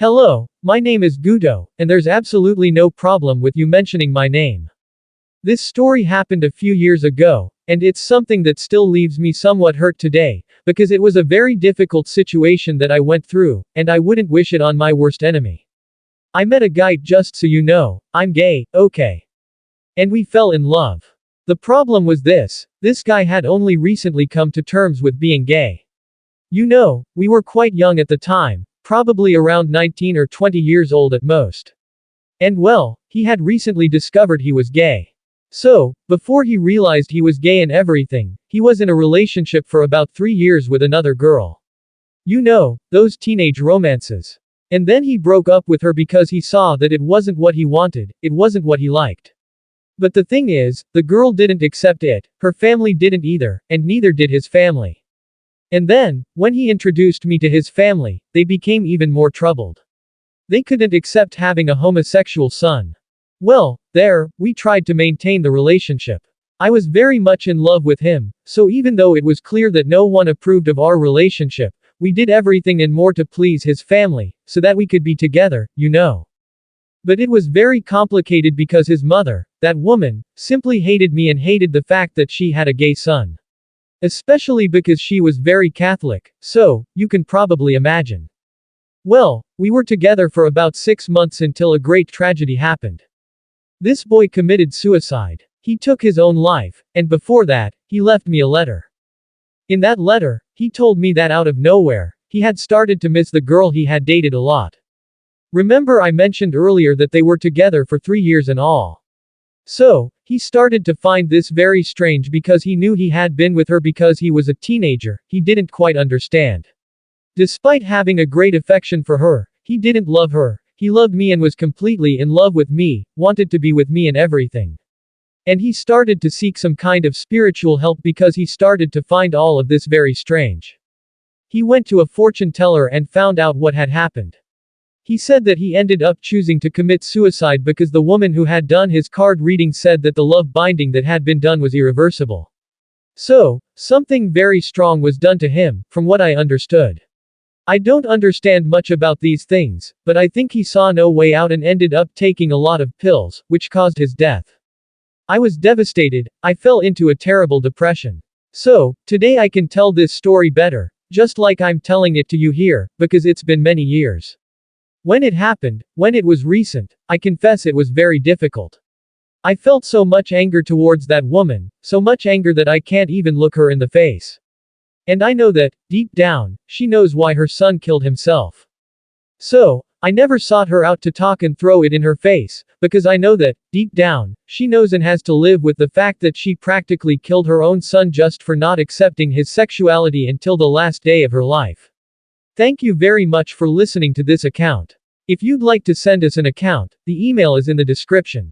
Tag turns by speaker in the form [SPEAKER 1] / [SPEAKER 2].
[SPEAKER 1] Hello, my name is Guto, and there's absolutely no problem with you mentioning my name. This story happened a few years ago, and it's something that still leaves me somewhat hurt today, because it was a very difficult situation that I went through, and I wouldn't wish it on my worst enemy. I met a guy, just so you know, I'm gay, okay. And we fell in love. The problem was this guy had only recently come to terms with being gay. You know, we were quite young at the time, probably around 19 or 20 years old at most. And well, he had recently discovered he was gay. So, before he realized he was gay and everything, he was in a relationship for about 3 years with another girl. You know, those teenage romances. And then he broke up with her because he saw that it wasn't what he wanted, it wasn't what he liked. But the thing is, the girl didn't accept it, her family didn't either, and neither did his family. And then, when he introduced me to his family, they became even more troubled. They couldn't accept having a homosexual son. Well, we tried to maintain the relationship. I was very much in love with him, so even though it was clear that no one approved of our relationship, we did everything and more to please his family, so that we could be together, you know. But it was very complicated because his mother, that woman, simply hated me and hated the fact that she had a gay son. Especially because she was very Catholic, so, you can probably imagine. Well, we were together for about 6 months until a great tragedy happened. This boy committed suicide. He took his own life, and before that, he left me a letter. In that letter, he told me that out of nowhere, he had started to miss the girl he had dated a lot. Remember I mentioned earlier that they were together for 3 years in all. So, he started to find this very strange because he knew he had been with her because he was a teenager, he didn't quite understand. Despite having a great affection for her, he didn't love her, he loved me and was completely in love with me, wanted to be with me and everything. And he started to seek some kind of spiritual help because he started to find all of this very strange. He went to a fortune teller and found out what had happened. He said that he ended up choosing to commit suicide because the woman who had done his card reading said that the love binding that had been done was irreversible. So, something very strong was done to him, from what I understood. I don't understand much about these things, but I think he saw no way out and ended up taking a lot of pills, which caused his death. I was devastated, I fell into a terrible depression. So, today I can tell this story better, just like I'm telling it to you here, because it's been many years. When it happened, when it was recent, I confess it was very difficult. I felt so much anger towards that woman, so much anger that I can't even look her in the face. And I know that, deep down, she knows why her son killed himself. So, I never sought her out to talk and throw it in her face, because I know that, deep down, she knows and has to live with the fact that she practically killed her own son just for not accepting his sexuality until the last day of her life. Thank you very much for listening to this account. If you'd like to send us an account, the email is in the description.